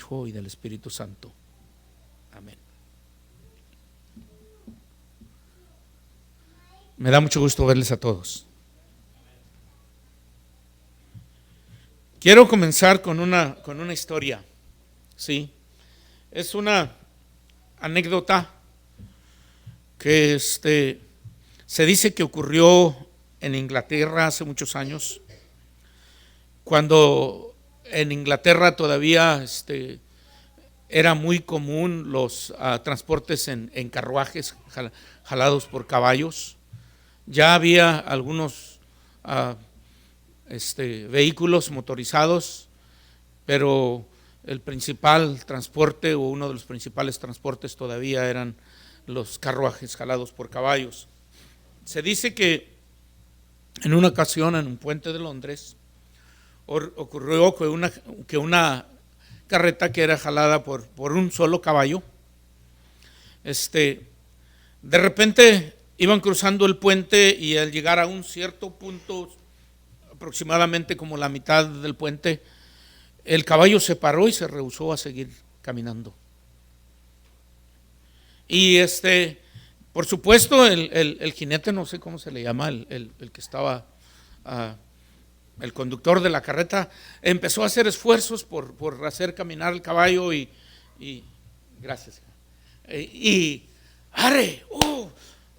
Hijo y del Espíritu Santo. Amén. Me da mucho gusto verles a todos. Quiero comenzar con una historia, ¿sí? Es una anécdota que se dice que ocurrió en Inglaterra hace muchos años, cuando en Inglaterra todavía era muy común los transportes en carruajes jalados por caballos. Ya había algunos vehículos motorizados, pero el principal transporte o uno de los principales transportes todavía eran los carruajes jalados por caballos. Se dice que en una ocasión en un puente de Londres ocurrió que una carreta que era jalada por un solo caballo, de repente iban cruzando el puente y al llegar a un cierto punto, aproximadamente como la mitad del puente, el caballo se paró y se rehusó a seguir caminando. Y por supuesto el jinete, no sé cómo se le llama, el que estaba, el conductor de la carreta, empezó a hacer esfuerzos por hacer caminar el caballo y gracias, ¡arre!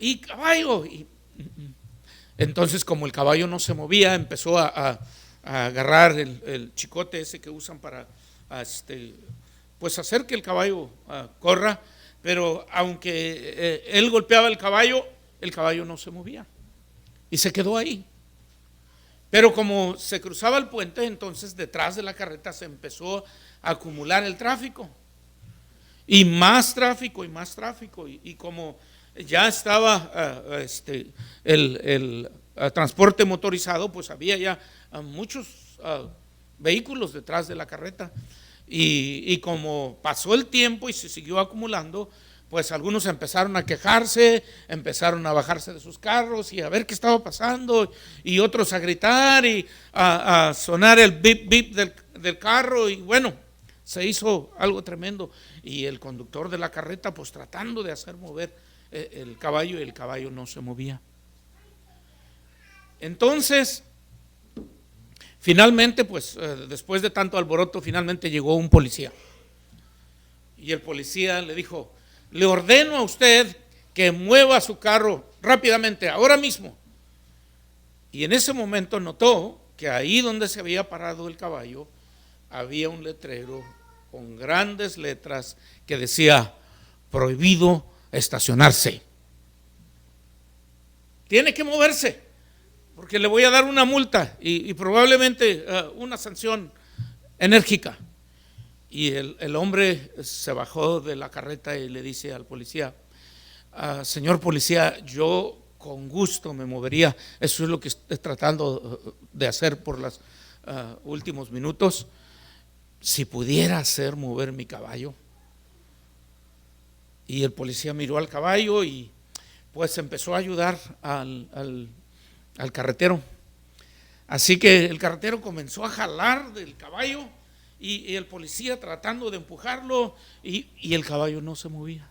Y caballo. Entonces, como el caballo no se movía, empezó a agarrar el chicote ese que usan para pues hacer que el caballo corra, pero aunque él golpeaba el caballo no se movía y se quedó ahí. Pero como se cruzaba el puente, entonces detrás de la carreta se empezó a acumular el tráfico y más tráfico y como ya estaba el transporte motorizado, pues había ya muchos vehículos detrás de la carreta y como pasó el tiempo y se siguió acumulando, pues algunos empezaron a quejarse, empezaron a bajarse de sus carros y a ver qué estaba pasando, y otros a gritar y a sonar el bip bip del carro, y bueno, se hizo algo tremendo, y el conductor de la carreta pues tratando de hacer mover el caballo, y el caballo no se movía. Entonces, finalmente, pues después de tanto alboroto, finalmente llegó un policía, y el policía le dijo: le ordeno a usted que mueva su carro rápidamente, ahora mismo. Y en ese momento notó que ahí donde se había parado el caballo había un letrero con grandes letras que decía: prohibido estacionarse. Tiene que moverse, porque le voy a dar una multa y probablemente una sanción enérgica. Y el hombre se bajó de la carreta y le dice al policía: señor policía, yo con gusto me movería, eso es lo que estoy tratando de hacer por los últimos minutos, si pudiera hacer mover mi caballo. Y el policía miró al caballo y pues empezó a ayudar al carretero. Así que el carretero comenzó a jalar del caballo y el policía tratando de empujarlo y el caballo no se movía.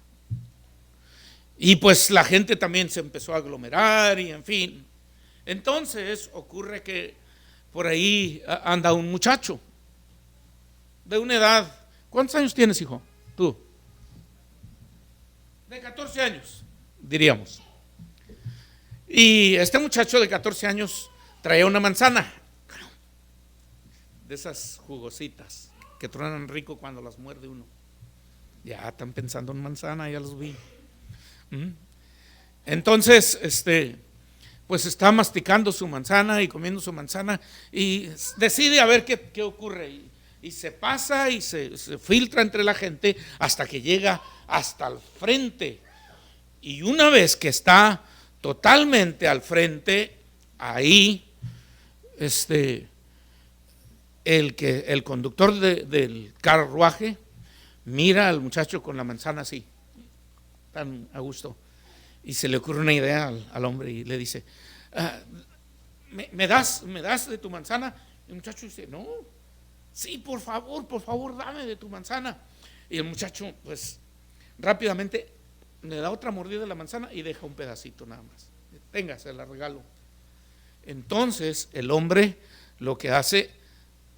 Y pues la gente también se empezó a aglomerar y en fin. Entonces ocurre que por ahí anda un muchacho de una edad. ¿Cuántos años tienes, hijo? Tú. De 14 años, diríamos. Y este muchacho de 14 años traía una manzana, de esas jugositas que truenan rico cuando las muerde uno. Ya están pensando en manzana, ya los vi. Entonces, pues está masticando su manzana y comiendo su manzana y decide a ver qué ocurre. Y se pasa y se filtra entre la gente hasta que llega hasta el frente. Y una vez que está totalmente al frente, ahí, el conductor del carruaje mira al muchacho con la manzana así, tan a gusto, y se le ocurre una idea al hombre y le dice: ¿me das de tu manzana? Y el muchacho dice: no, sí, por favor, dame de tu manzana. Y el muchacho, pues, rápidamente le da otra mordida de la manzana y deja un pedacito nada más. Tenga, se la regalo. Entonces el hombre lo que hace,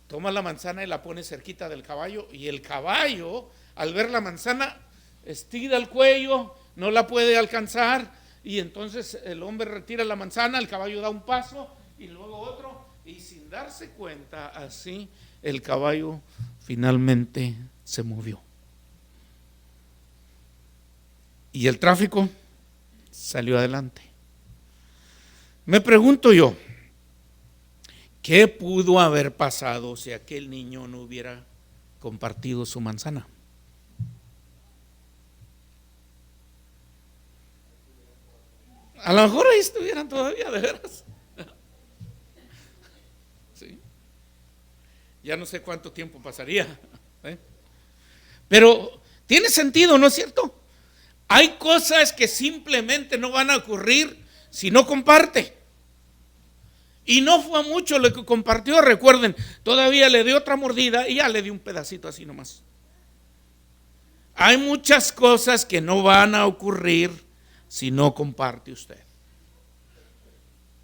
toma la manzana y la pone cerquita del caballo, y el caballo, al ver la manzana, estira el cuello, no la puede alcanzar, y entonces el hombre retira la manzana, el caballo da un paso y luego otro, y sin darse cuenta, así el caballo finalmente se movió. Y el tráfico salió adelante. Me pregunto yo, ¿qué pudo haber pasado si aquel niño no hubiera compartido su manzana? A lo mejor ahí estuvieran todavía, de veras. Sí. Ya no sé cuánto tiempo pasaría, ¿eh? Pero tiene sentido, ¿no es cierto? Hay cosas que simplemente no van a ocurrir si no comparte. Y no fue mucho lo que compartió, recuerden, todavía le dio otra mordida y ya le dio un pedacito así nomás. Hay muchas cosas que no van a ocurrir si no comparte usted.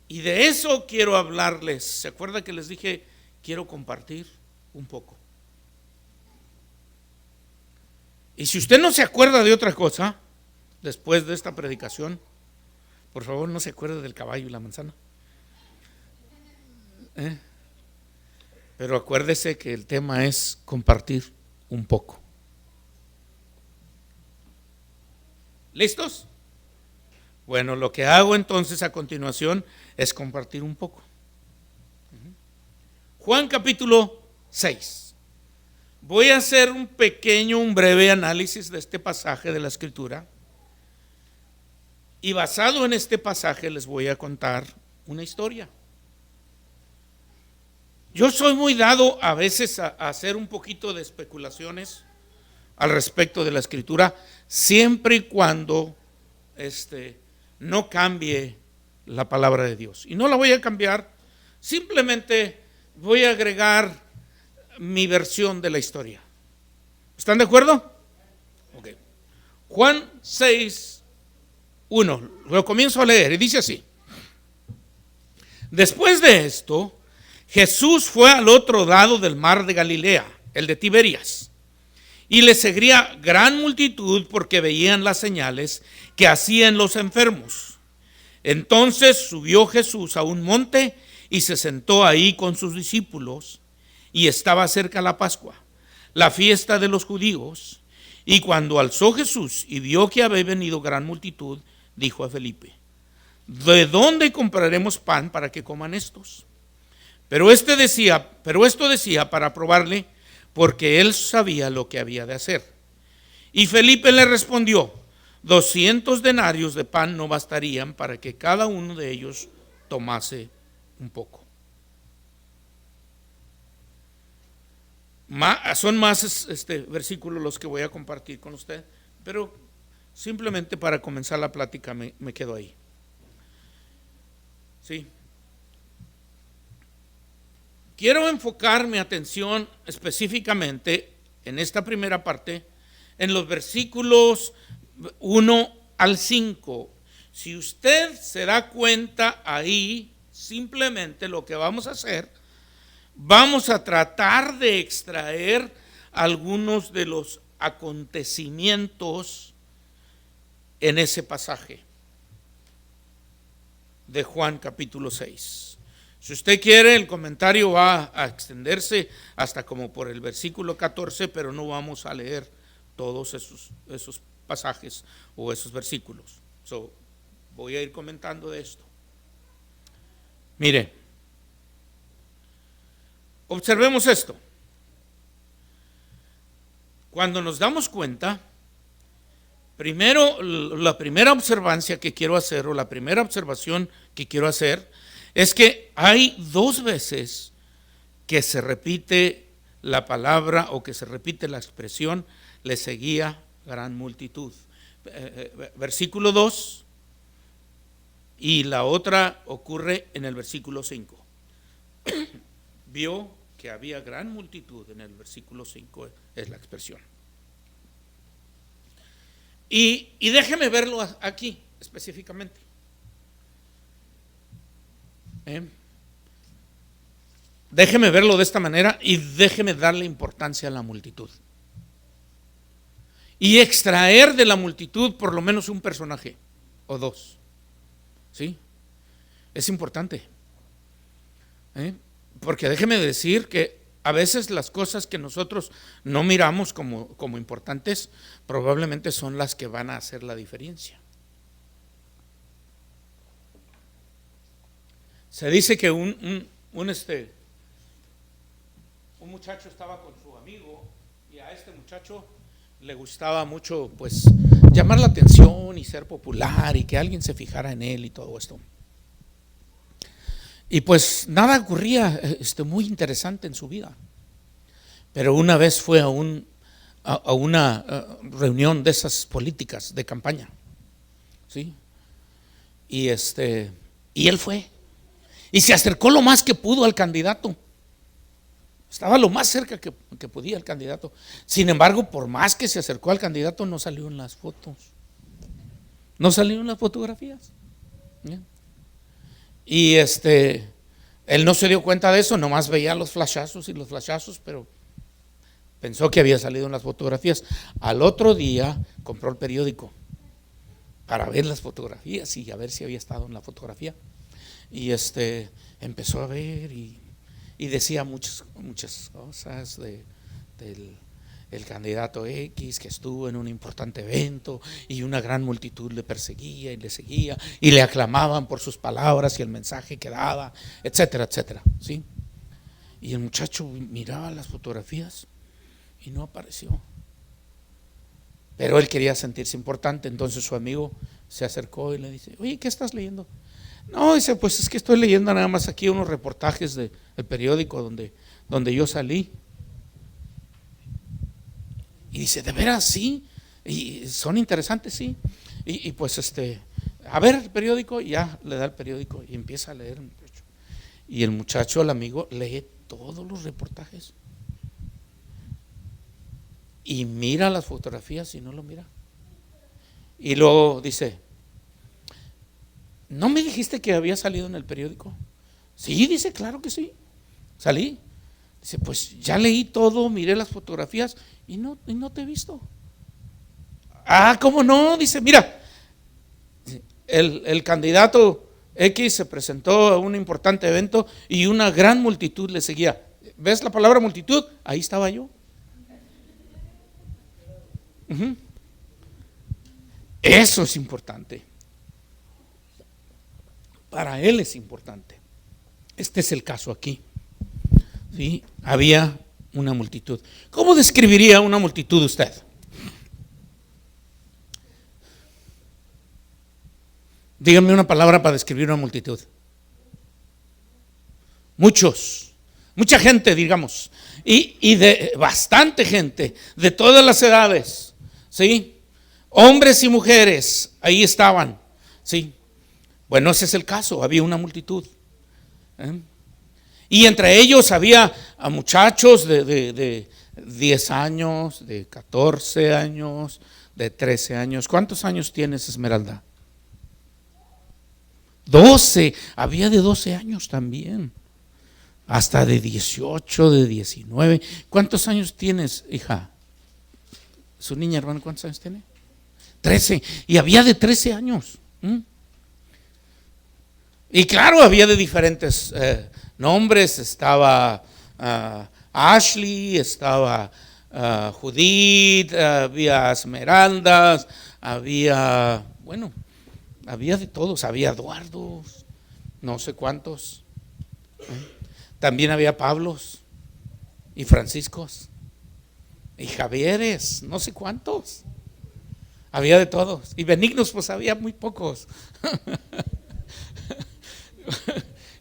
Y de eso quiero hablarles. ¿Se acuerda que les dije, quiero compartir un poco? Y si usted no se acuerda de otra cosa, después de esta predicación, por favor no se acuerde del caballo y la manzana. Pero acuérdese que el tema es compartir un poco. ¿Listos? Bueno, lo que hago entonces a continuación es compartir un poco. Juan capítulo 6. Voy a hacer un breve análisis de este pasaje de la Escritura. Y basado en este pasaje les voy a contar una historia. Yo soy muy dado a veces a hacer un poquito de especulaciones al respecto de la Escritura, siempre y cuando no cambie la palabra de Dios. Y no la voy a cambiar, simplemente voy a agregar mi versión de la historia. ¿Están de acuerdo? Ok. Juan 6, 1, lo comienzo a leer y dice así: después de esto, Jesús fue al otro lado del mar de Galilea, el de Tiberias, y le seguía gran multitud porque veían las señales que hacían los enfermos. Entonces subió Jesús a un monte y se sentó ahí con sus discípulos, y estaba cerca la Pascua, la fiesta de los judíos. Y cuando alzó Jesús y vio que había venido gran multitud, dijo a Felipe: ¿de dónde compraremos pan para que coman estos? Pero esto decía para probarle, porque él sabía lo que había de hacer. Y Felipe le respondió: 200 denarios de pan no bastarían para que cada uno de ellos tomase un poco. Son más versículos los que voy a compartir con usted, pero simplemente para comenzar la plática me quedo ahí. Sí. Quiero enfocar mi atención específicamente en esta primera parte, en los versículos 1 al 5. Si usted se da cuenta ahí, simplemente lo que vamos a hacer, vamos a tratar de extraer algunos de los acontecimientos en ese pasaje de Juan capítulo 6. Si usted quiere, el comentario va a extenderse hasta como por el versículo 14, pero no vamos a leer todos esos pasajes o esos versículos. Voy a ir comentando de esto. Mire, observemos esto. Cuando nos damos cuenta, primero, la primera observancia que quiero hacer, o la primera observación que quiero hacer, es que hay dos veces que se repite la palabra o que se repite la expresión: le seguía gran multitud. Versículo 2, y la otra ocurre en el versículo 5. Vio que había gran multitud, en el versículo 5 es la expresión. Y déjeme verlo aquí específicamente. Déjeme verlo de esta manera y déjeme darle importancia a la multitud. Y extraer de la multitud por lo menos un personaje o dos. ¿Sí? Es importante. Porque déjeme decir que a veces las cosas que nosotros no miramos como importantes probablemente son las que van a hacer la diferencia. Se dice que un muchacho estaba con su amigo y a este muchacho le gustaba mucho pues llamar la atención y ser popular y que alguien se fijara en él y todo esto. Y pues nada ocurría muy interesante en su vida. Pero una vez fue a una reunión de esas políticas de campaña, ¿sí? Y él fue y se acercó lo más que pudo al candidato. Estaba lo más cerca que podía el candidato. Sin embargo, por más que se acercó al candidato, no salió en las fotos, no salió en las fotografías. ¿Bien? Y él no se dio cuenta de eso, nomás veía los flashazos, pero pensó que había salido en las fotografías. Al otro día compró el periódico para ver las fotografías y a ver si había estado en la fotografía. Y empezó a ver y decía muchas cosas del candidato X, que estuvo en un importante evento y una gran multitud le perseguía y le seguía y le aclamaban por sus palabras y el mensaje que daba, etcétera, etcétera, ¿sí? Y el muchacho miraba las fotografías y no apareció. Pero él quería sentirse importante, entonces su amigo se acercó y le dice: oye, ¿qué estás leyendo? No, dice, pues es que estoy leyendo nada más aquí unos reportajes del periódico donde yo salí. Y dice: ¿de veras? Sí, y son interesantes, sí. Y pues a ver el periódico, y ya le da el periódico y empieza a leer. Y el muchacho, el amigo, lee todos los reportajes y mira las fotografías y no lo mira. Y luego dice: ¿no me dijiste que había salido en el periódico? Sí, dice, claro que sí, salí. Dice: pues ya leí todo, miré las fotografías y no te he visto. Ah, ¿cómo no? Dice: mira, el candidato X se presentó a un importante evento y una gran multitud le seguía. ¿Ves la palabra multitud? Ahí estaba yo. Eso es importante. Para él es importante. Este es el caso aquí. ¿Sí? Había una multitud. ¿Cómo describiría una multitud usted? Dígame una palabra para describir una multitud. Mucha gente, digamos, y de bastante gente, de todas las edades, ¿sí? Hombres y mujeres, ahí estaban, ¿sí? Bueno, ese es el caso, había una multitud. Y entre ellos había a muchachos de 10 años, de 14 años, de 13 años. ¿Cuántos años tienes, Esmeralda? 12, había de 12 años también, hasta de 18, de 19. ¿Cuántos años tienes, hija? Su niña hermana, ¿cuántos años tiene? 13, y había de 13 años. Y claro, había de diferentes nombres. Estaba Ashley, estaba Judith, había Esmeraldas, había de todos, había Eduardos, no sé cuántos. También había Pablos y Franciscos y Javieres, no sé cuántos. Había de todos. Y benignos, pues había muy pocos.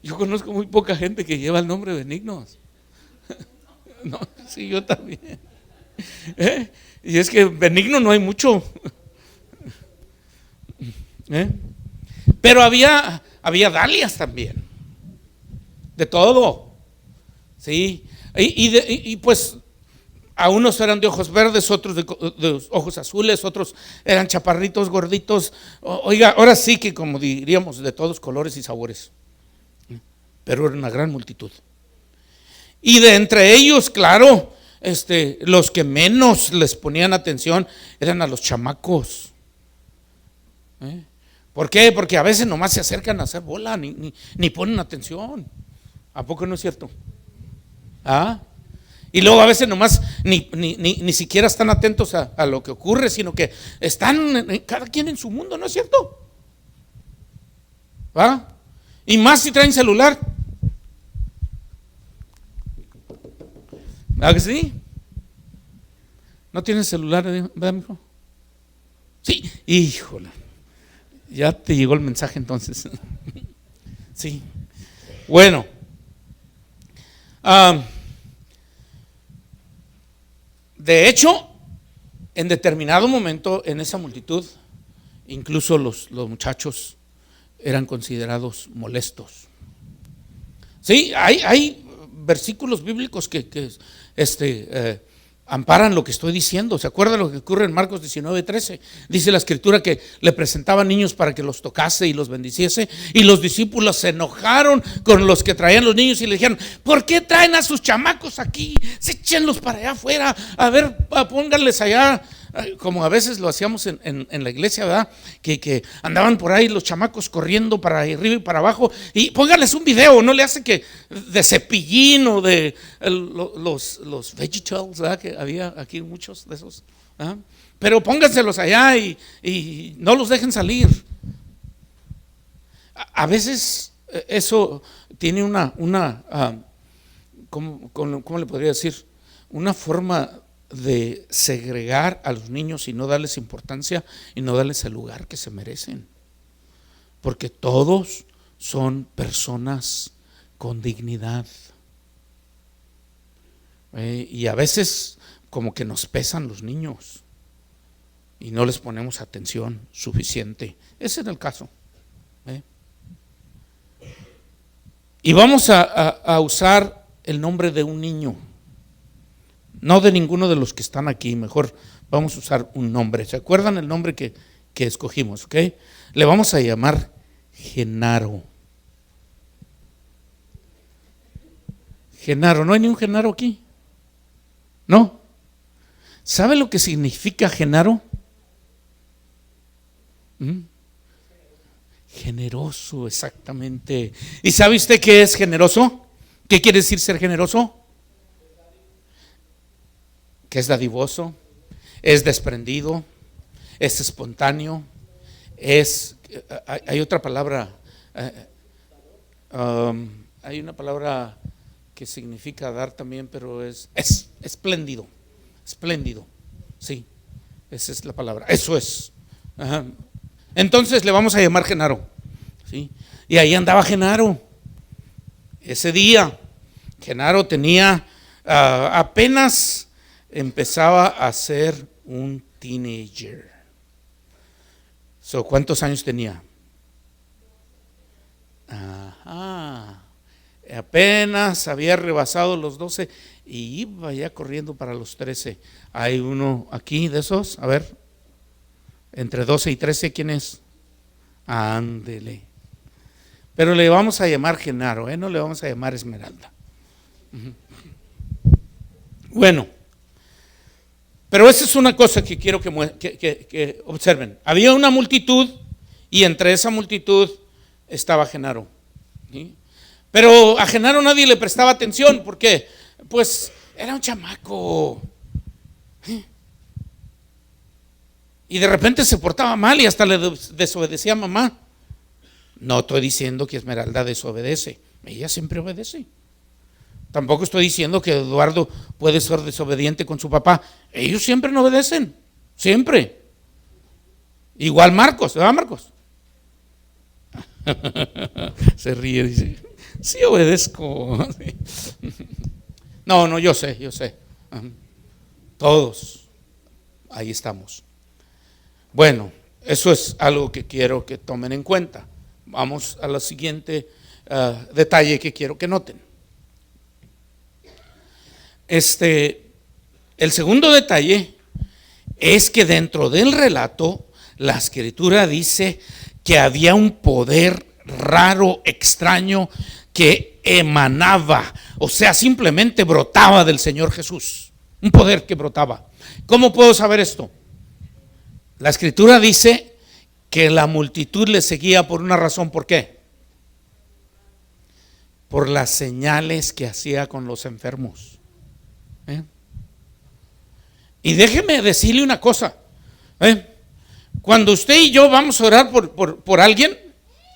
Yo conozco muy poca gente que lleva el nombre benignos. No, sí, yo también. Y es que benigno no hay mucho. Pero había dalias también. De todo. Sí. Y pues a unos eran de ojos verdes, otros de ojos azules, otros eran chaparritos, gorditos. Oiga, ahora sí que como diríamos, de todos colores y sabores. Pero era una gran multitud. Y de entre ellos, claro, los que menos les ponían atención eran a los chamacos. ¿Por qué? Porque a veces nomás se acercan a hacer bola, ni ponen atención. ¿A poco no es cierto? ¿Ah? Y luego a veces nomás ni siquiera están atentos a lo que ocurre, sino que están cada quien en su mundo, ¿no es cierto? ¿Va? Y más si traen celular. ¿Verdad que sí? ¿No tienes celular, verdad, mijo? Sí, híjole. Ya te llegó el mensaje entonces. Sí. Bueno. De hecho, en determinado momento en esa multitud, incluso los muchachos eran considerados molestos. Sí, hay versículos bíblicos que amparan lo que estoy diciendo. ¿Se acuerda lo que ocurre en Marcos 19:13? Dice la escritura que le presentaban niños para que los tocase y los bendiciese, y los discípulos se enojaron con los que traían los niños y le dijeron: ¿por qué traen a sus chamacos aquí? Échenlos para allá afuera, a ver, pónganles allá. Como a veces lo hacíamos en la iglesia, ¿verdad? Que andaban por ahí los chamacos corriendo para arriba y para abajo, y pónganles un video, no le hace que de Cepillín o de los VeggieTales, ¿verdad? Que había aquí muchos de esos, ¿verdad? Pero pónganselos allá y no los dejen salir. A veces eso tiene ¿cómo le podría decir? Una forma de segregar a los niños y no darles importancia y no darles el lugar que se merecen, porque todos son personas con dignidad, y a veces como que nos pesan los niños y no les ponemos atención suficiente. Ese es el caso. Y vamos a usar el nombre de un niño, no de ninguno de los que están aquí. Mejor vamos a usar un nombre. ¿Se acuerdan el nombre que escogimos? ¿Ok? Le vamos a llamar Genaro. Genaro. ¿No hay ni un Genaro aquí? ¿No? ¿Sabe lo que significa Genaro? Generoso, exactamente. ¿Y sabe usted qué es generoso? ¿Qué quiere decir ser generoso? Que es dadivoso, es desprendido, es espontáneo, hay otra palabra, hay una palabra que significa dar también, pero es espléndido, sí, esa es la palabra, eso es. Ajá. Entonces le vamos a llamar Genaro, ¿sí? Y ahí andaba Genaro. Ese día Genaro tenía apenas empezaba a ser un teenager. ¿Cuántos años tenía? Ajá. Apenas había rebasado los 12 y iba ya corriendo para los 13. Hay uno aquí de esos, a ver, entre 12 y 13, ¿quién es? Ándele. Pero le vamos a llamar Genaro, no le vamos a llamar Esmeralda. Bueno, pero esa es una cosa que quiero que observen. Había una multitud y entre esa multitud estaba Genaro, ¿sí? Pero a Genaro nadie le prestaba atención porque pues era un chamaco, ¿sí? Y de repente se portaba mal y hasta le desobedecía a mamá. No estoy diciendo que Esmeralda desobedece, ella siempre obedece. Tampoco estoy diciendo que Eduardo puede ser desobediente con su papá. Ellos siempre no obedecen, siempre. Igual Marcos, ¿verdad, Marcos? Se ríe, dice: sí obedezco. No, yo sé. Todos, ahí estamos. Bueno, eso es algo que quiero que tomen en cuenta. Vamos a la siguiente detalle que quiero que noten. El segundo detalle es que dentro del relato la escritura dice que había un poder raro, extraño, que emanaba, o sea, simplemente brotaba del Señor Jesús. Un poder que brotaba. ¿Cómo puedo saber esto? La escritura dice que la multitud le seguía por una razón. ¿Por qué? Por las señales que hacía con los enfermos. Y déjeme decirle una cosa. Cuando usted y yo vamos a orar por alguien,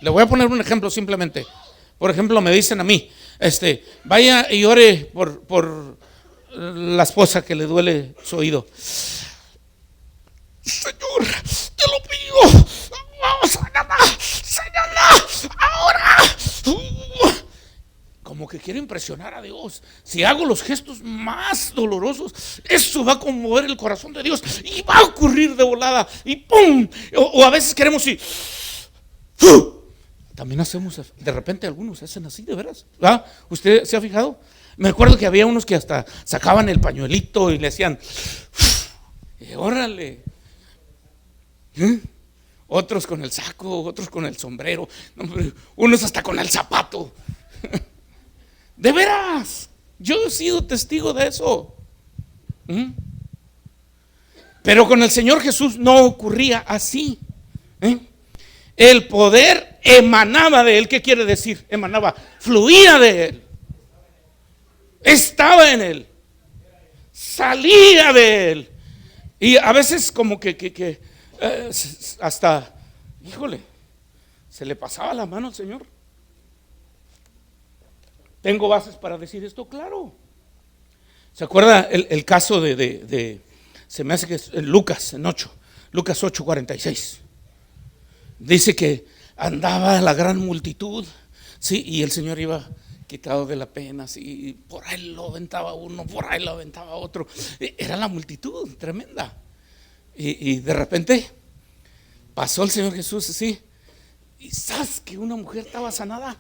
le voy a poner un ejemplo simplemente. Por ejemplo, me dicen a mí, vaya y ore por la esposa que le duele su oído. Señor, te lo pido, sánala ahora. Como que quiero impresionar a Dios. Si hago los gestos más dolorosos, eso va a conmover el corazón de Dios y va a ocurrir de volada y ¡pum! O a veces queremos ir. También hacemos, de repente algunos hacen así, de veras. ¿Ah? ¿Usted se ha fijado? Me acuerdo que había unos que hasta sacaban el pañuelito y le hacían, órale. Otros con el saco, otros con el sombrero, unos hasta con el zapato. De veras, yo he sido testigo de eso. Pero con el Señor Jesús no ocurría así. El poder emanaba de Él. ¿Qué quiere decir? Emanaba, fluía de Él, estaba en Él, salía de Él. Y a veces como que hasta, híjole, se le pasaba la mano al Señor. ¿Tengo bases para decir esto? Claro. ¿Se acuerda el caso se me hace que es Lucas 8:46? Dice que andaba la gran multitud, sí, y el Señor iba quitado de la pena, sí, y por ahí lo aventaba uno, por ahí lo aventaba otro. Era la multitud tremenda. Y de repente pasó el Señor Jesús así, y ¿sabes que una mujer estaba sanada?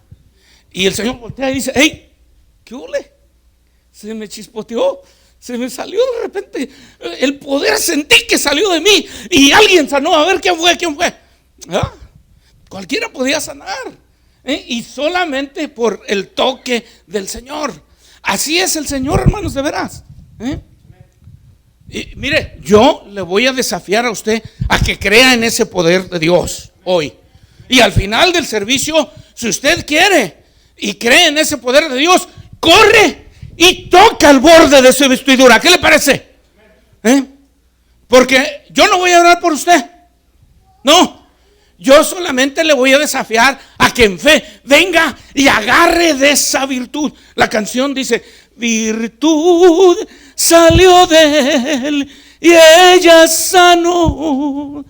Y el Señor voltea y dice, hey, ¿qué ole? Se me chispoteó, se me salió de repente el poder, sentí que salió de mí y alguien sanó. A ver quién fue. ¿Ah? Cualquiera podía sanar, y solamente por el toque del Señor. Así es el Señor, hermanos, de veras. Y mire, yo le voy a desafiar a usted a que crea en ese poder de Dios hoy. Y al final del servicio, si usted quiere y cree en ese poder de Dios, corre y toca el borde de su vestidura. ¿Qué le parece? Porque yo no voy a orar por usted. No, yo solamente le voy a desafiar a que en fe venga y agarre de esa virtud. La canción dice, virtud salió de él y ella sanó.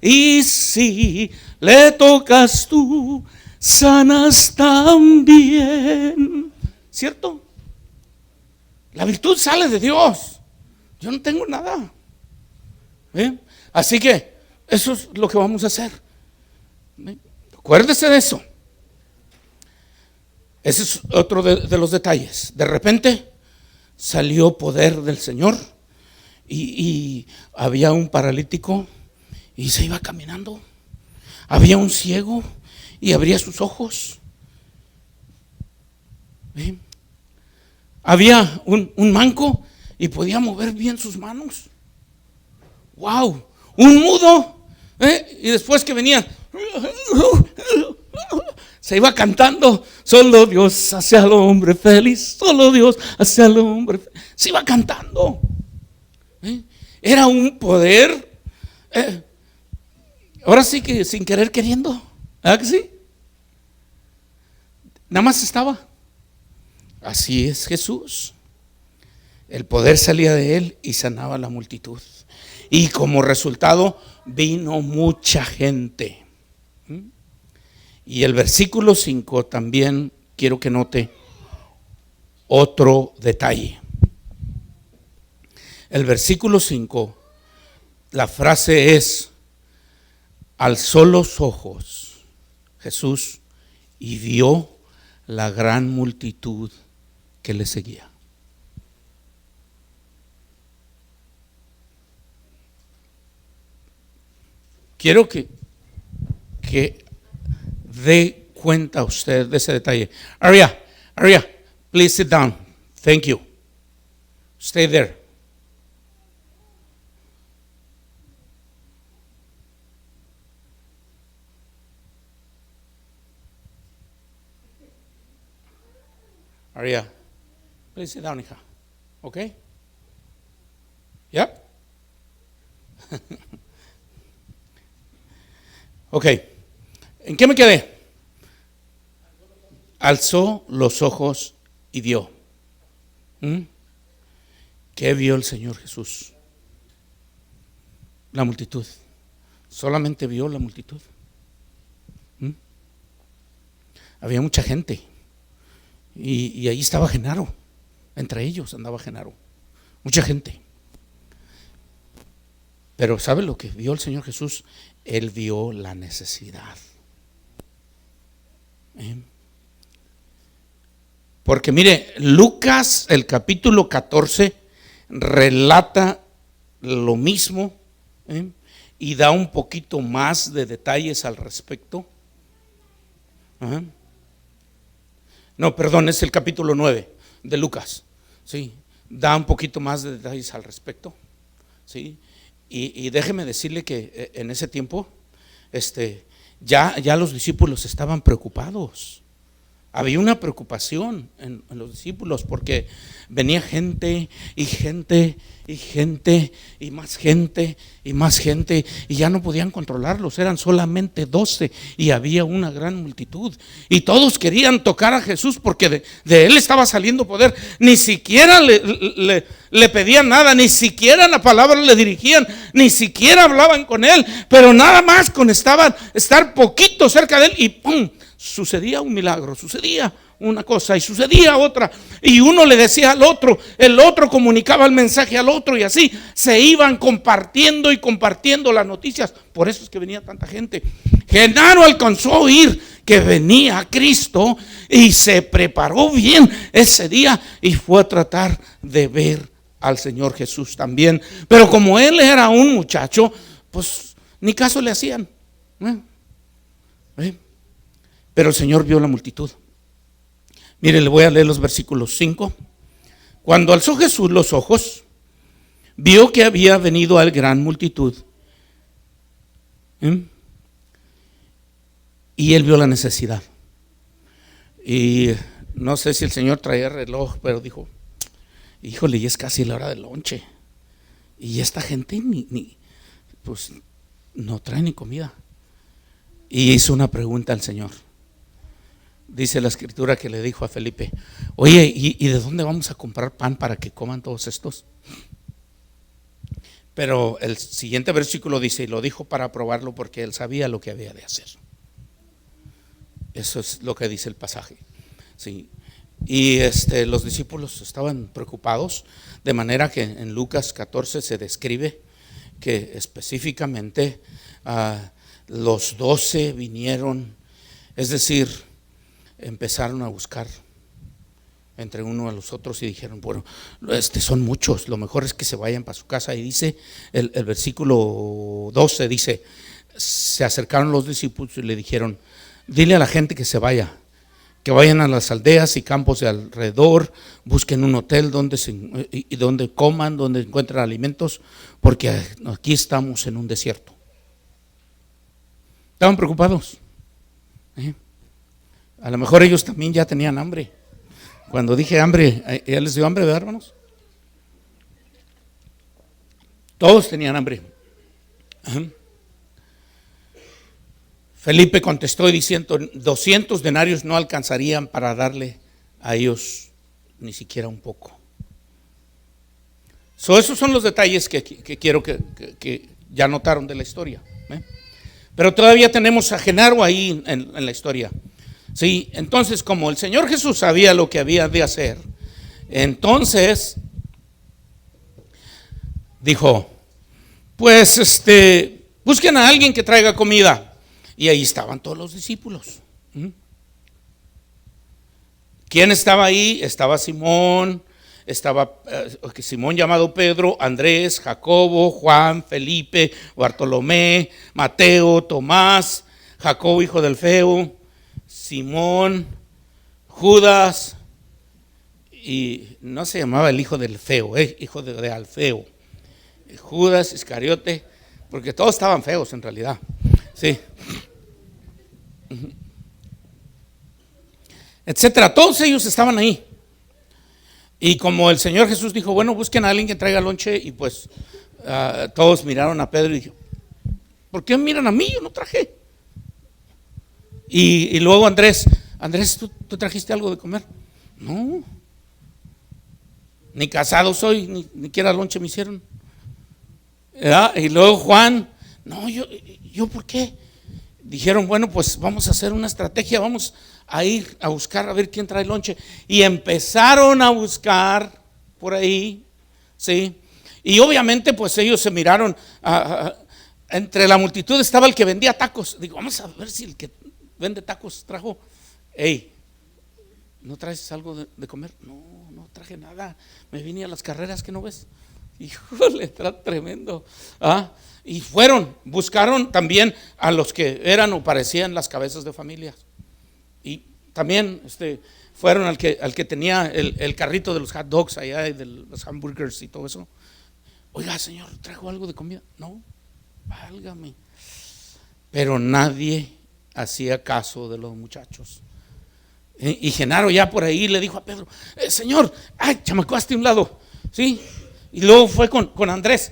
Y si le tocas tú, sanas también. ¿Cierto? La virtud sale de Dios. Yo no tengo nada. Así que eso es lo que vamos a hacer. Acuérdese de eso. Ese es otro de los detalles. De repente salió poder del Señor y había un paralítico y se iba caminando. Había un ciego y abría sus ojos. Había un manco y podía mover bien sus manos. ¡Wow! Un mudo, y después que venía, se iba cantando, solo Dios hace al hombre feliz, solo Dios hace al hombre feliz. Se iba cantando. Era un poder, ahora sí que sin querer queriendo. ¿Verdad que sí? Nada más estaba. Así es Jesús. El poder salía de él y sanaba a la multitud. Y como resultado vino mucha gente. Y el versículo 5 también quiero que note otro detalle. El versículo 5, la frase es, alzó los ojos Jesús y vio la gran multitud que le seguía. quiero que dé cuenta usted de ese detalle. Aria, please sit down. Thank you. Stay there. Aria, please sit down, hija. Okay? Yep. Ok. ¿En qué me quedé? Alzó los ojos y vio. ¿Qué vio el Señor Jesús? La multitud. Solamente vio la multitud. Había mucha gente. Y ahí estaba Genaro. Entre ellos andaba Genaro. Mucha gente. Pero ¿sabe lo que vio el Señor Jesús? Él vio la necesidad. Porque mire, Lucas, el capítulo 14, relata lo mismo, y da un poquito más de detalles al respecto. No, perdón, es el capítulo 9 de Lucas. Sí, da un poquito más de detalles al respecto. Sí. Y déjeme decirle que en ese tiempo ya los discípulos estaban preocupados. Había una preocupación en los discípulos porque venía gente y gente y gente y más gente y más gente, y ya no podían controlarlos. Eran solamente 12 y había una gran multitud, y todos querían tocar a Jesús porque de él estaba saliendo poder. Ni siquiera le pedían nada, ni siquiera la palabra le dirigían, ni siquiera hablaban con él, pero nada más con estar poquito cerca de él y ¡pum! Sucedía un milagro, sucedía una cosa y sucedía otra, y uno le decía al otro, el otro comunicaba el mensaje al otro, y así se iban compartiendo y compartiendo las noticias. Por eso es que venía tanta gente. Genaro alcanzó a oír que venía Cristo y se preparó bien ese día y fue a tratar de ver al Señor Jesús también. Pero como él era un muchacho, pues ni caso le hacían. Pero el Señor vio la multitud. Mire, le voy a leer los versículos 5. Cuando alzó Jesús los ojos, vio que había venido a él gran multitud. Y él vio la necesidad. Y no sé si el Señor traía reloj, pero dijo: híjole, ya es casi la hora del lonche. Y esta gente pues no trae ni comida. Y hizo una pregunta al Señor. Dice la escritura que le dijo a Felipe: oye, ¿y de dónde vamos a comprar pan para que coman todos estos? Pero el siguiente versículo dice: y lo dijo para probarlo porque él sabía lo que había de hacer. Eso es lo que dice el pasaje. Sí. Y los discípulos estaban preocupados, de manera que en Lucas 14 se describe que específicamente los 12 vinieron, es decir, empezaron a buscar entre uno a los otros y dijeron: bueno, son muchos, lo mejor es que se vayan para su casa. Y dice el versículo 12, dice: se acercaron los discípulos y le dijeron: dile a la gente que se vaya, que vayan a las aldeas y campos de alrededor, busquen un hotel donde coman, donde encuentren alimentos, porque aquí estamos en un desierto. Estaban preocupados. A lo mejor ellos también ya tenían hambre. Cuando dije hambre, ¿ya les dio hambre, verdad, hermanos? Todos tenían hambre. Felipe contestó diciendo: 200 denarios no alcanzarían para darle a ellos ni siquiera un poco. Esos son los detalles que quiero que ya notaron de la historia. Pero todavía tenemos a Genaro ahí en la historia. Sí, entonces, como el Señor Jesús sabía lo que había de hacer, entonces dijo: pues busquen a alguien que traiga comida. Y ahí estaban todos los discípulos. ¿Quién estaba ahí? Estaba Simón, estaba Simón llamado Pedro, Andrés, Jacobo, Juan, Felipe, Bartolomé, Mateo, Tomás, Jacobo hijo del Alfeo, Simón, Judas, y no se llamaba el hijo del feo, hijo de Alfeo, Judas Iscariote, porque todos estaban feos en realidad, sí, etcétera. Todos ellos estaban ahí. Y como el Señor Jesús dijo, bueno, busquen a alguien que traiga lonche, y pues todos miraron a Pedro y dijeron, ¿por qué miran a mí? Yo no traje. Y luego Andrés, ¿tú trajiste algo de comer? No, ni casado soy, ni siquiera lonche me hicieron. Y luego Juan, no, yo ¿por qué? Dijeron, bueno, pues vamos a hacer una estrategia, vamos a ir a buscar a ver quién trae lonche. Y empezaron a buscar por ahí, ¿sí? Y obviamente pues ellos se miraron, entre la multitud estaba el que vendía tacos. Digo, vamos a ver si el que vende tacos trajo. Hey, ¿no traes algo de comer? No traje nada, me vine a las carreras, ¿que no ves? Híjole, está tremendo. Y buscaron también a los que eran o parecían las cabezas de familias. Y también fueron al que tenía el carrito de los hot dogs allá y de los hamburgers y todo eso. Oiga, señor, ¿trajo algo de comida? No, válgame. Pero nadie hacía caso de los muchachos. Y Genaro ya por ahí le dijo a Pedro, señor, chamaco, hazte a un lado, ¿sí? Y luego fue con Andrés,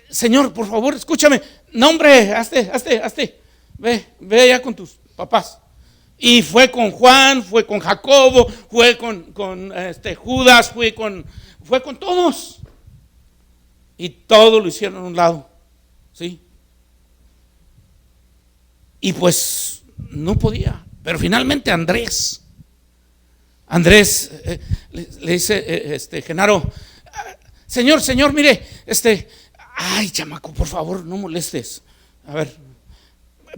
señor, por favor, escúchame. No, hombre, hazte. Ve allá con tus papás. Y fue con Juan, fue con Jacobo, fue con Judas, fue con todos. Y todo lo hicieron a un lado, ¿sí? Y pues no podía. Pero finalmente Andrés le dice, Genaro, señor, mire, chamaco, por favor, no molestes. A ver,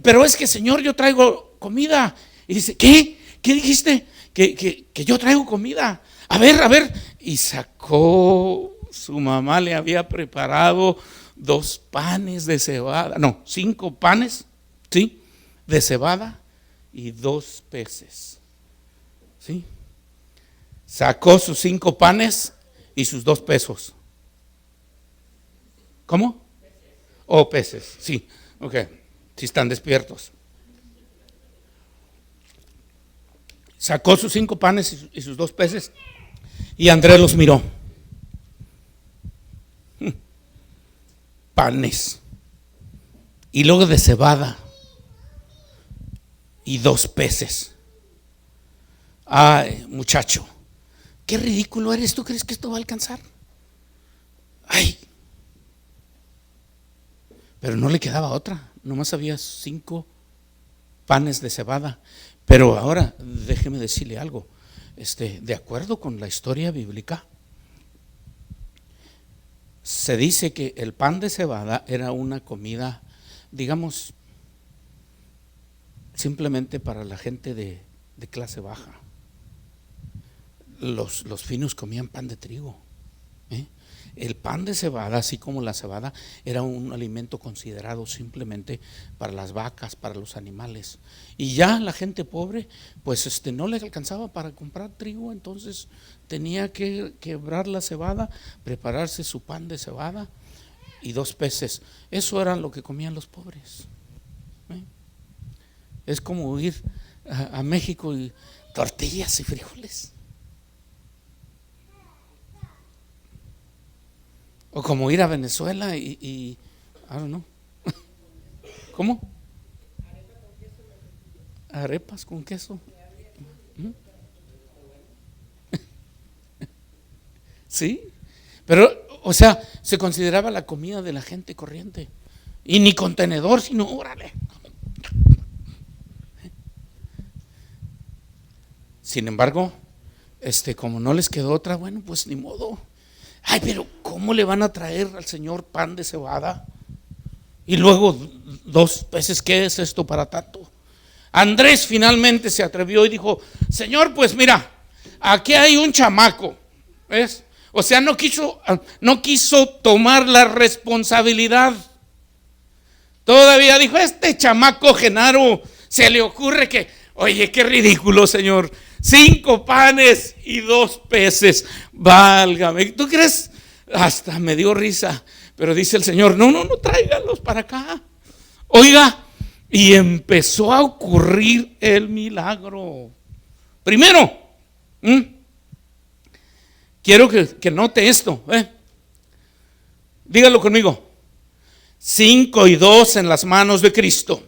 pero es que, señor, yo traigo comida. Y dice, ¿qué dijiste? Que yo traigo comida. A ver. Y sacó, su mamá le había preparado 2 panes de cebada, 5 panes, ¿sí? De cebada y 2 peces, ¿sí? Sacó sus 5 panes y sus 2 pesos. ¿Cómo? Peces, sí, ok, si están despiertos. Sacó sus 5 panes y sus 2 peces, y Andrés los miró. Panes, y luego de cebada y 2 peces. Ay, muchacho, qué ridículo eres. ¿Tú crees que esto va a alcanzar? Pero no le quedaba otra. Nomás había 5 panes de cebada. Pero ahora déjeme decirle algo. De acuerdo con la historia bíblica, se dice que el pan de cebada era una comida, digamos, simplemente para la gente de clase baja. Los finos comían pan de trigo. El pan de cebada, así como la cebada, era un alimento considerado simplemente para las vacas, para los animales. Y ya la gente pobre, pues no le alcanzaba para comprar trigo, entonces tenía que quebrar la cebada, prepararse su pan de cebada y 2 peces. Eso era lo que comían los pobres. Es como ir a México y tortillas y frijoles. O como ir a Venezuela y I don't know. ¿Cómo? Arepas con queso. Sí, pero, o sea, se consideraba la comida de la gente corriente. Y ni contenedor, sino órale. Sin embargo, como no les quedó otra, bueno, pues ni modo. Pero ¿cómo le van a traer al Señor pan de cebada? Y luego 2 peces, ¿qué es esto para tanto? Andrés finalmente se atrevió y dijo, Señor, pues mira, aquí hay un chamaco, ¿Ves? O sea, no quiso tomar la responsabilidad. Todavía dijo, este chamaco Genaro se le ocurre que, oye, qué ridículo, Señor, 5 panes y 2 peces, válgame. ¿Tú crees? Hasta me dio risa, pero dice el Señor, no, tráiganlos para acá. Oiga, y empezó a ocurrir el milagro. Primero, quiero que note esto, dígalo conmigo. 5 y 2 en las manos de Cristo.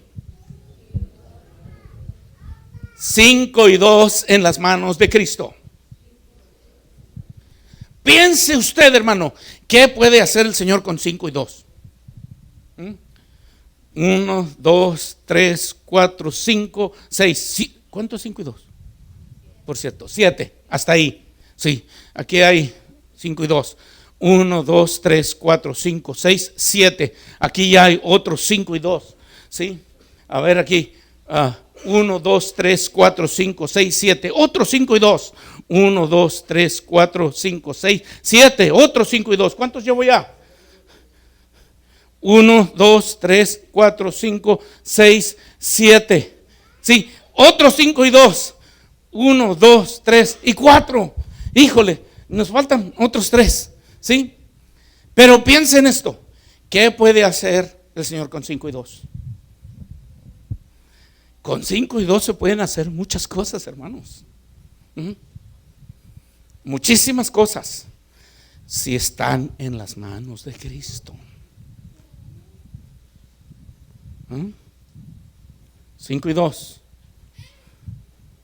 5 y 2 en las manos de Cristo. Piense usted, hermano, ¿qué puede hacer el Señor con 5 y 2? 1, 2, 3, 4, 5, 6. ¿Cuánto es 5 y 2? Por cierto, 7, hasta ahí. Sí, aquí hay 5 y 2. 1, 2, 3, 4, 5, 6, 7. Aquí ya hay otros 5 y 2. ¿Sí? A ver aquí. 1, 2, 3, 4, 5, 6, 7. Otros 5 y 2. 1, 2, 3, 4, 5, 6, 7. Otros 5 y 2. ¿Cuántos llevo ya? 1, 2, 3, 4, 5, 6, 7. Sí, otros 5 y 2. 1, 2, 3 y 4. Híjole, nos faltan otros 3. ¿Sí? Pero piensen esto. ¿Qué puede hacer el Señor con 5 y 2? Con 5 y 2 se pueden hacer muchas cosas, hermanos. Muchísimas cosas. Si están en las manos de Cristo. 5 y 2.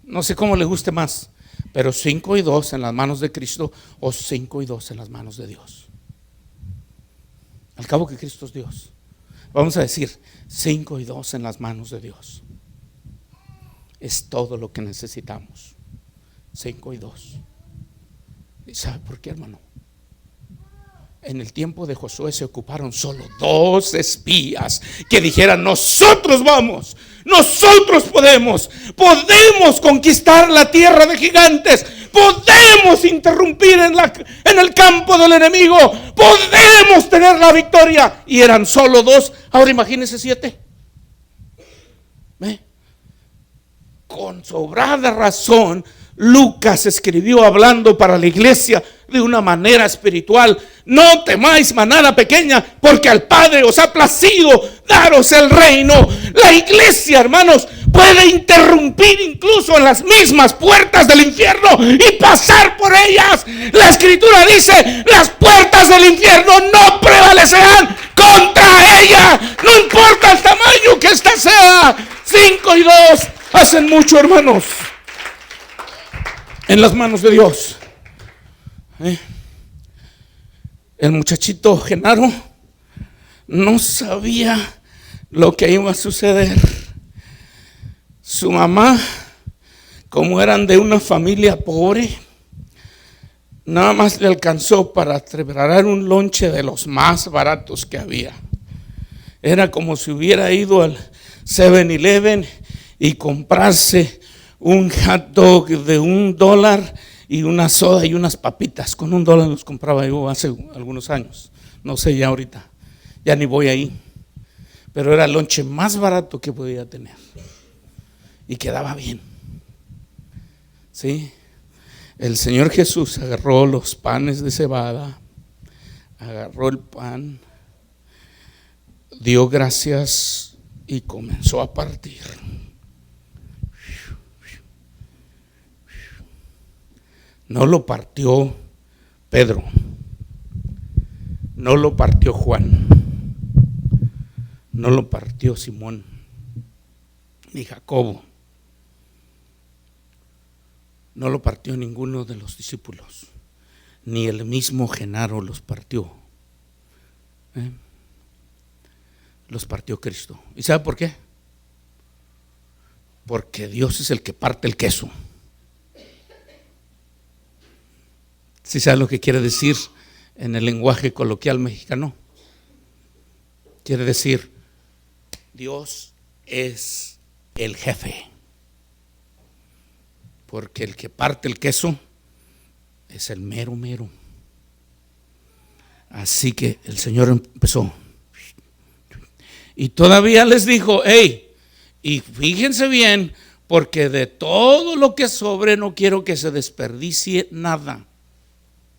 No sé cómo le guste más. Pero 5 y 2 en las manos de Cristo o 5 y 2 en las manos de Dios. Al cabo que Cristo es Dios. Vamos a decir 5 y 2 en las manos de Dios. Es todo lo que necesitamos. 5 y 2. ¿Y sabe por qué, hermano? En el tiempo de Josué se ocuparon solo 2 espías que dijeran, nosotros vamos, nosotros podemos conquistar la tierra de gigantes, podemos interrumpir en el campo del enemigo, podemos tener la victoria. Y eran solo 2, ahora imagínense 7. Con sobrada razón Lucas escribió hablando para la iglesia de una manera espiritual. No temáis, manada pequeña, porque al Padre os ha placido daros el reino. La iglesia, hermanos, puede interrumpir incluso en las mismas puertas del infierno y pasar por ellas. La escritura dice, las puertas del infierno no prevalecerán contra ella, no importa el tamaño que ésta sea. 5 y 2 hacen mucho, hermanos, en las manos de Dios. El muchachito Genaro no sabía lo que iba a suceder. Su mamá, como eran de una familia pobre, nada más le alcanzó para preparar un lonche de los más baratos que había. Era como si hubiera ido al 7-Eleven y comprarse un hot dog de $1 y una soda y unas papitas. Con $1 los compraba yo hace algunos años. No sé ya ahorita, ya ni voy ahí. Pero era el lonche más barato que podía tener. Y quedaba bien. ¿Sí? El Señor Jesús agarró los panes de cebada, agarró el pan, dio gracias y comenzó a partir. No lo partió Pedro, no lo partió Juan, no lo partió Simón, ni Jacobo, no lo partió ninguno de los discípulos, ni el mismo Genaro los partió. Los partió Cristo. ¿Y sabe por qué? Porque Dios es el que parte el queso. ¿Sí sabe lo que quiere decir en el lenguaje coloquial mexicano? Quiere decir, Dios es el jefe. Porque el que parte el queso es el mero mero. Así que el Señor empezó. Y todavía les dijo, hey, y fíjense bien, porque de todo lo que sobre no quiero que se desperdicie nada.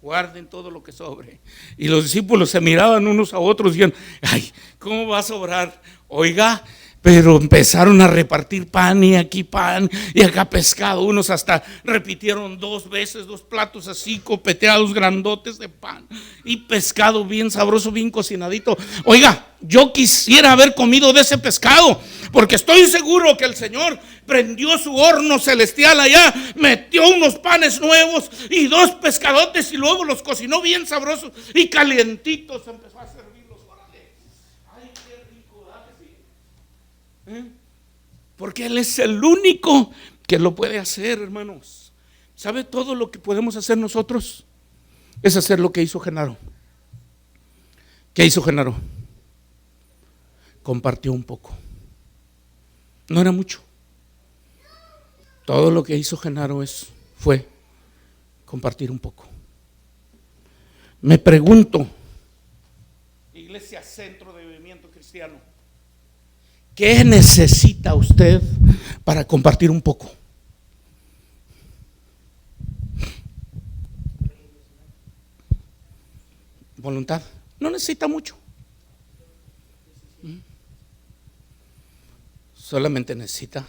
Guarden todo lo que sobre. Y los discípulos se miraban unos a otros y decían, ay, ¿cómo va a sobrar? Oiga, pero empezaron a repartir pan y aquí pan y acá pescado. Unos hasta repitieron 2 veces 2 platos así copeteados grandotes de pan y pescado bien sabroso, bien cocinadito. Oiga, yo quisiera haber comido de ese pescado, porque estoy seguro que el Señor prendió su horno celestial allá, metió unos panes nuevos y 2 pescadotes y luego los cocinó bien sabrosos y calientitos. Empezó a servirlos. Órale. Ay, qué rico, ¿verdad que sí? Porque Él es el único que lo puede hacer, hermanos. ¿Sabe? Todo lo que podemos hacer nosotros es hacer lo que hizo Genaro. ¿Qué hizo Genaro? Compartió un poco. No era mucho. Todo lo que hizo Genaro fue compartir un poco. Me pregunto, Iglesia Centro de Movimiento Cristiano, ¿qué necesita usted para compartir un poco? Voluntad. No necesita mucho. Solamente necesita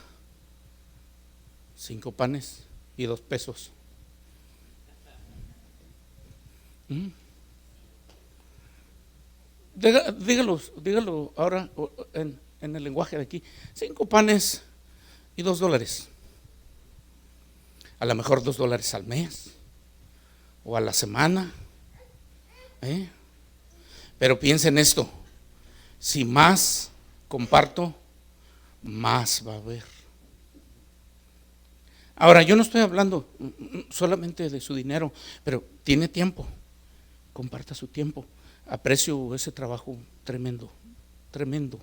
5 panes y 2 pesos. Dígalo ahora en el lenguaje de aquí. 5 panes y 2 dólares. A lo mejor $2 al mes o a la semana. Pero piensen esto: si más comparto, más va a haber. Ahora, yo no estoy hablando solamente de su dinero, pero tiene tiempo. Comparta su tiempo. Aprecio ese trabajo tremendo, tremendo,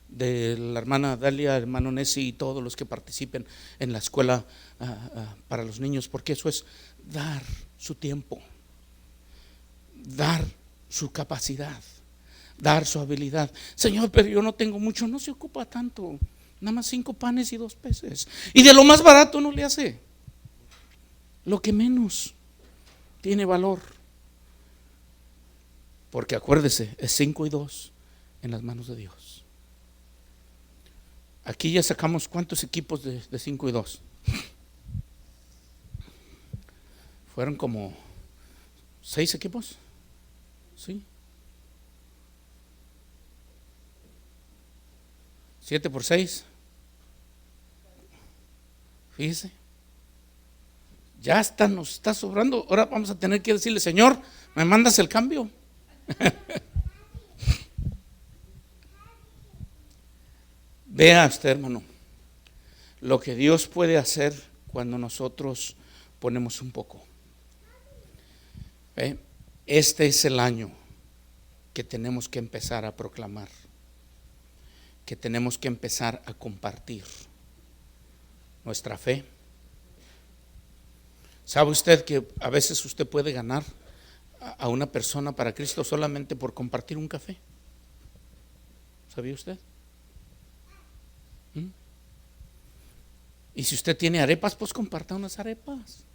de la hermana Dalia, el hermano Nessi y todos los que participen en la escuela para los niños, porque eso es dar su tiempo, dar su capacidad, dar su habilidad. Señor, pero yo no tengo mucho. No se ocupa tanto. Nada más 5 panes y 2 peces. Y de lo más barato no le hace. Lo que menos tiene valor. Porque acuérdese, es 5 y 2 en las manos de Dios. Aquí ya sacamos ¿cuántos equipos de 5 y 2? Fueron como 6 equipos. ¿Sí? 7 por 6. Fíjese. Ya nos está sobrando. Ahora vamos a tener que decirle, Señor, ¿me mandas el cambio? Vea usted, hermano, lo que Dios puede hacer cuando nosotros ponemos un poco. Este es el año que tenemos que empezar a proclamar, que tenemos que empezar a compartir nuestra fe. ¿Sabe usted que a veces usted puede ganar a una persona para Cristo solamente por compartir un café? ¿Sabía usted? Y si usted tiene arepas, pues comparta unas arepas.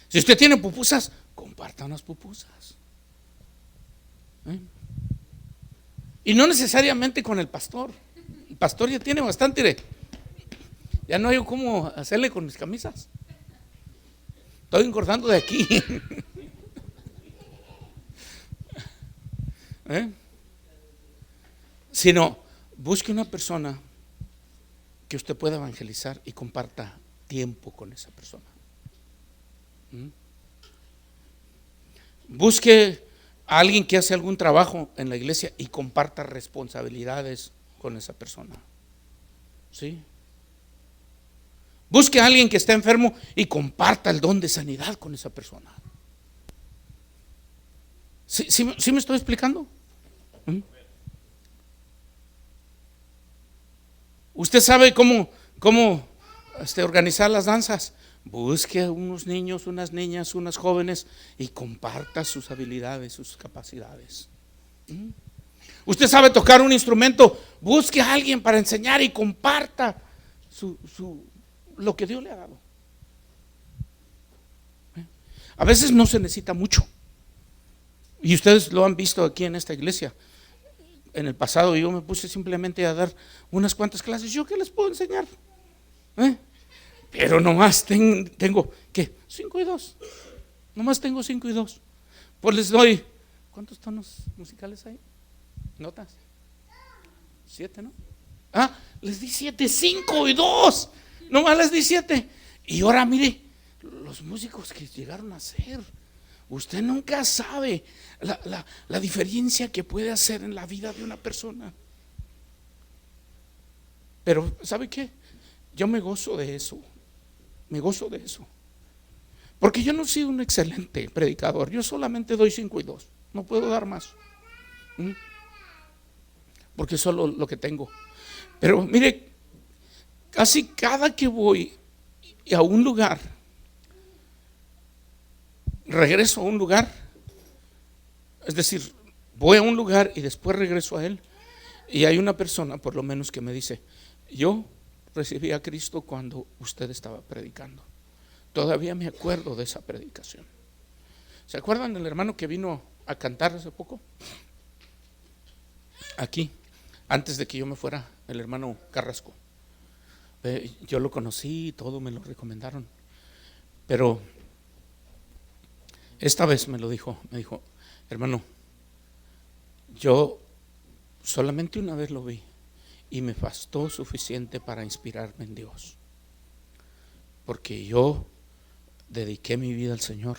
Si usted tiene pupusas, comparta unas pupusas. Y no necesariamente con el pastor. El pastor ya tiene bastante. Ya no hay cómo hacerle con mis camisas. Estoy engordando de aquí. Sino busque una persona que usted pueda evangelizar y comparta tiempo con esa persona. Busque a alguien que hace algún trabajo en la iglesia y comparta responsabilidades con esa persona. ¿Sí? Busque a alguien que está enfermo y comparta el don de sanidad con esa persona. ¿Sí me estoy explicando? Usted sabe cómo organizar las danzas. busque a unos niños, unas niñas, unas jóvenes y comparta sus habilidades, sus capacidades. Usted sabe tocar un instrumento, busque a alguien para enseñar y comparta lo que Dios le ha dado. A veces no se necesita mucho. Y ustedes lo han visto aquí en esta iglesia. En el pasado yo me puse simplemente a dar unas cuantas clases. ¿Yo qué les puedo enseñar? Pero nomás tengo, ¿qué? 5 y 2. Nomás tengo 5 y 2. Pues les doy, ¿cuántos tonos musicales hay? ¿Notas? 7, ¿no? Les di 7, 5 y 2. Nomás les di 7. Y ahora mire, los músicos que llegaron a ser, usted nunca sabe la diferencia que puede hacer en la vida de una persona. Pero ¿sabe qué? Yo me gozo de eso. Me gozo de eso. Porque yo no soy un excelente predicador. Yo solamente doy 5 y 2. No puedo dar más. Porque es solo lo que tengo. Pero mire, casi cada que voy a un lugar, regreso a un lugar, es decir, voy a un lugar y después regreso a él, y hay una persona por lo menos que me dice: yo recibí a Cristo cuando usted estaba predicando. Todavía me acuerdo de esa predicación. ¿Se acuerdan del hermano que vino a cantar hace poco? Aquí, antes de que yo me fuera, el hermano Carrasco. Yo lo conocí y todo, me lo recomendaron. Pero esta vez me dijo, hermano, yo solamente una vez lo vi y me bastó suficiente para inspirarme en Dios, porque yo dediqué mi vida al Señor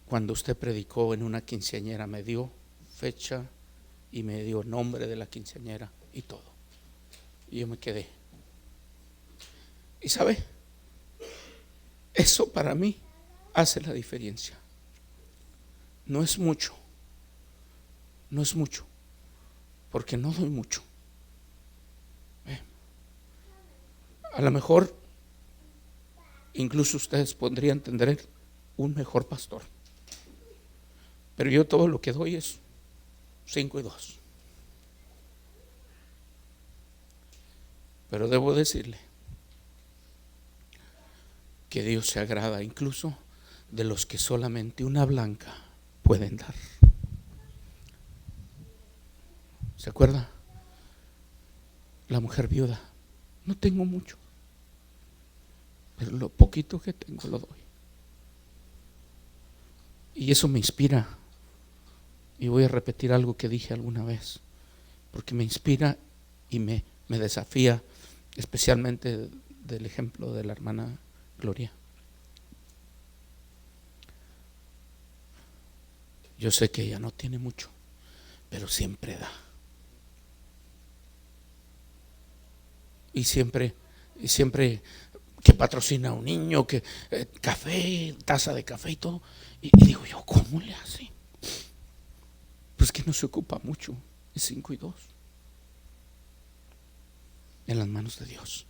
cuando usted predicó en una quinceañera. Me dio fecha y me dio nombre de la quinceañera y todo, y yo me quedé. Y sabe, eso para mí hace la diferencia. No es mucho, porque no doy mucho. A lo mejor incluso ustedes podrían tener un mejor pastor, pero yo todo lo que doy es 5 y 2. Pero debo decirle que Dios se agrada incluso de los que solamente una blanca pueden dar. ¿Se acuerda? La mujer viuda: no tengo mucho, pero lo poquito que tengo lo doy. Y eso me inspira. Y voy a repetir algo que dije alguna vez, porque me inspira y me desafía, especialmente del ejemplo de la hermana Gloria. Yo sé que ella no tiene mucho, pero siempre da. Y siempre que patrocina a un niño, que café, taza de café y todo. Y digo yo, ¿cómo le hace? Pues que no se ocupa mucho, es 5 y 2 en las manos de Dios.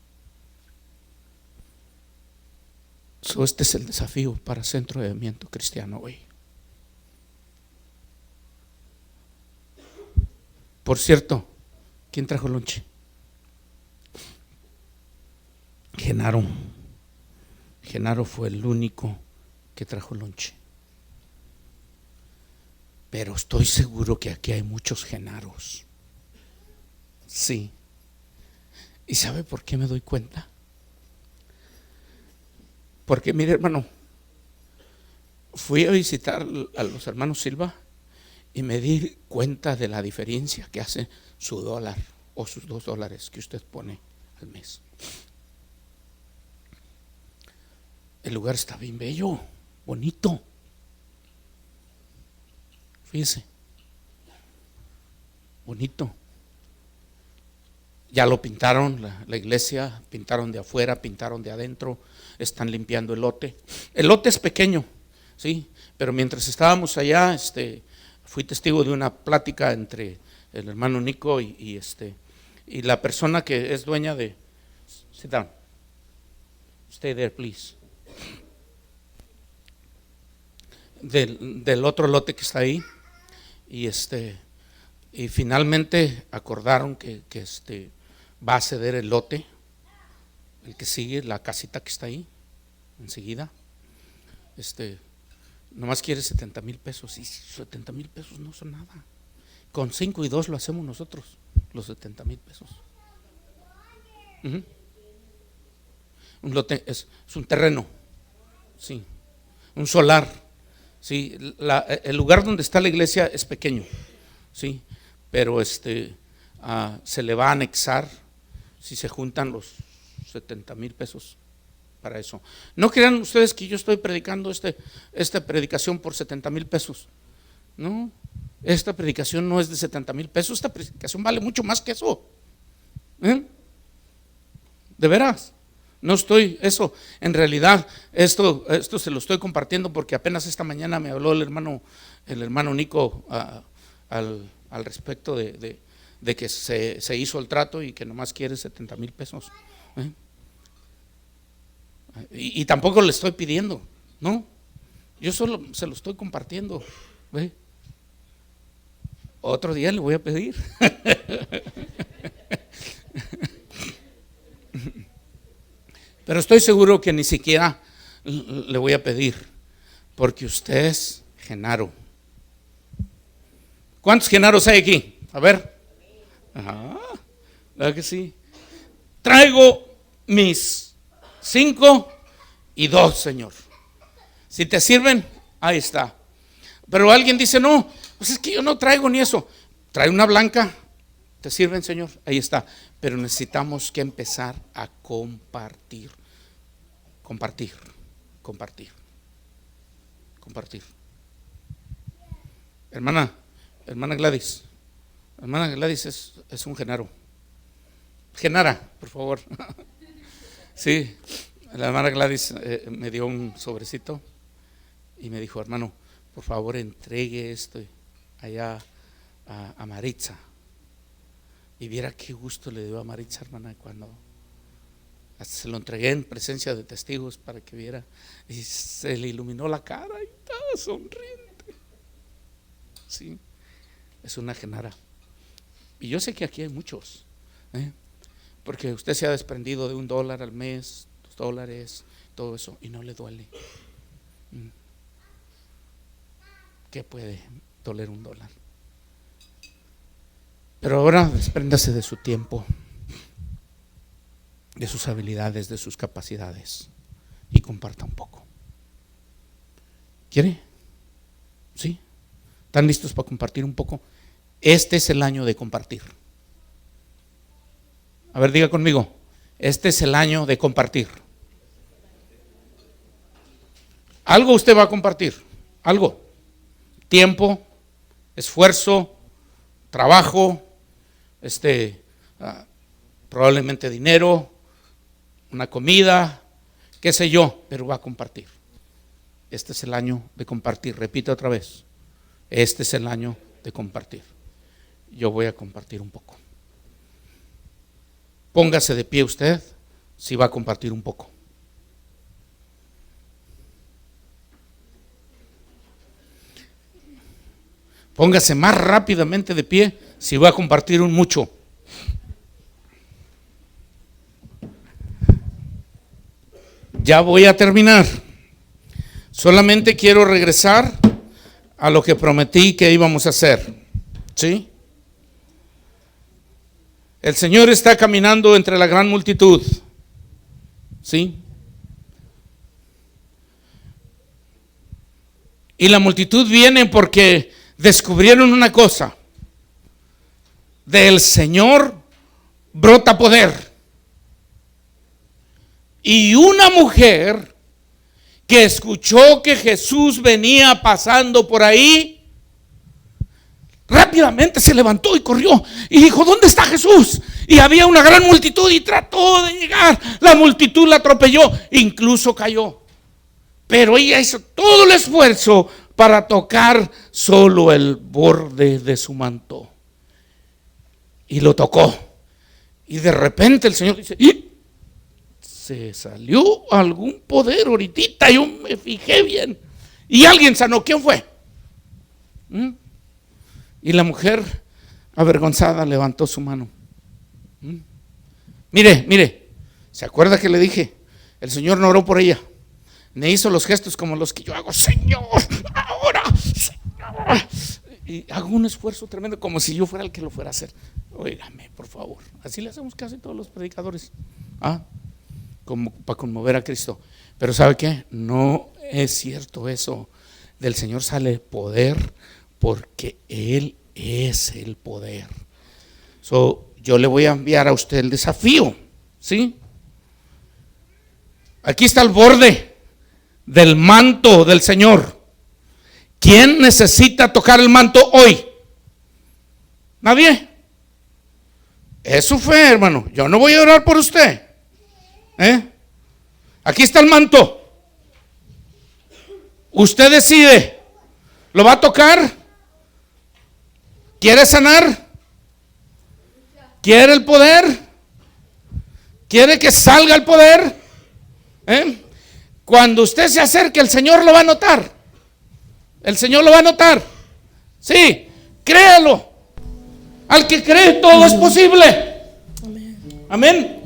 Este es el desafío para Centro de Avivamiento Cristiano hoy. Por cierto, ¿quién trajo lonche? Genaro fue el único que trajo lonche. Pero estoy seguro que aquí hay muchos Genaros. Sí. ¿Y sabe por qué me doy cuenta? Porque mire, hermano, fui a visitar a los hermanos Silva y me di cuenta de la diferencia que hace su dólar o sus $2 que usted pone al mes. El lugar está bien bello, bonito. Fíjese, bonito. Ya lo pintaron, la iglesia, pintaron de afuera, pintaron de adentro, están limpiando el lote. El lote es pequeño, sí, pero mientras estábamos allá, fui testigo de una plática entre el hermano Nico y la persona que es dueña de. Sit down. Stay there, please. del otro lote que está ahí. Y finalmente acordaron que va a ceder el lote, el que sigue, la casita que está ahí enseguida. Nomás quiere 70,000 pesos, y 70,000 pesos no son nada. Con 5 y 2 lo hacemos nosotros, los 70,000 pesos. Un lote es un terreno, sí, un solar, sí. El lugar donde está la iglesia es pequeño, sí, pero se le va a anexar si se juntan los 70,000 pesos para eso. No crean ustedes que yo estoy predicando esta predicación por 70,000 pesos. No, esta predicación no es de 70,000 pesos, esta predicación vale mucho más que eso. De veras, no estoy, eso, en realidad, esto se lo estoy compartiendo porque apenas esta mañana me habló el hermano Nico al respecto de que se hizo el trato y que nomás quiere 70,000 pesos. Y tampoco le estoy pidiendo, no, yo solo se lo estoy compartiendo. Otro día le voy a pedir. Pero estoy seguro que ni siquiera le voy a pedir, porque usted es Genaro. ¿Cuántos Genaros hay aquí? A ver. ¿Verdad que sí? Traigo mis 5 y 2, Señor. Si te sirven, ahí está. Pero alguien dice, no, pues es que yo no traigo ni eso. Trae una blanca, ¿te sirven, Señor? Ahí está. Pero necesitamos que empezar a compartir. Compartir. Hermana Gladys. Hermana Gladys es un Genaro. Genara, por favor. Sí, la hermana Gladys me dio un sobrecito y me dijo, hermano, por favor entregue esto allá a Maritza. Y viera qué gusto le dio a Maritza, hermana, cuando hasta se lo entregué en presencia de testigos para que viera, y se le iluminó la cara y estaba sonriente. Sí, es una Genara. Y yo sé que aquí hay muchos, porque usted se ha desprendido de $1 al mes, $2, todo eso, y no le duele. ¿Qué puede doler $1? Pero ahora despréndase de su tiempo, de sus habilidades, de sus capacidades, y comparta un poco. ¿Quiere? ¿Sí? ¿Están listos para compartir un poco? Este es el año de compartir. A ver, diga conmigo, este es el año de compartir. Algo usted va a compartir, algo. Tiempo, esfuerzo, trabajo, probablemente dinero, una comida, qué sé yo, pero va a compartir. Este es el año de compartir. Repite otra vez, este es el año de compartir. Yo voy a compartir un poco. Póngase de pie usted si va a compartir un poco. Póngase más rápidamente de pie si va a compartir un mucho. Ya voy a terminar. Solamente quiero regresar a lo que prometí que íbamos a hacer. ¿Sí? El Señor está caminando entre la gran multitud. ¿Sí? Y la multitud viene porque descubrieron una cosa: del Señor brota poder. Y una mujer que escuchó que Jesús venía pasando por ahí, rápidamente se levantó y corrió y dijo, ¿dónde está Jesús? Y había una gran multitud y trató de llegar. La multitud la atropelló, incluso cayó. Pero ella hizo todo el esfuerzo para tocar solo el borde de su manto. Y lo tocó. Y de repente el Señor dice, ¡y! Se salió algún poder ahorita, yo me fijé bien. Y alguien sanó. ¿Quién fue? Y la mujer, avergonzada, levantó su mano. Mire, ¿se acuerda que le dije? El Señor no oró por ella, me hizo los gestos como los que yo hago. Señor, ahora, Señor. Y hago un esfuerzo tremendo, como si yo fuera el que lo fuera a hacer. Óigame, por favor. Así le hacemos casi todos los predicadores, como para conmover a Cristo. Pero ¿sabe qué? No es cierto eso. Del Señor sale poder, porque Él es el poder. Yo le voy a enviar a usted el desafío, ¿sí? Aquí está el borde del manto del Señor. ¿Quién necesita tocar el manto hoy? Nadie. Es su fe, hermano. Yo no voy a orar por usted. Aquí está el manto. Usted decide. ¿Lo va a tocar? ¿Quiere sanar? ¿Quiere el poder? ¿Quiere que salga el poder? Cuando usted se acerque, el Señor lo va a notar. El Señor lo va a notar. Sí, créalo. Al que cree, todo es posible. Amén.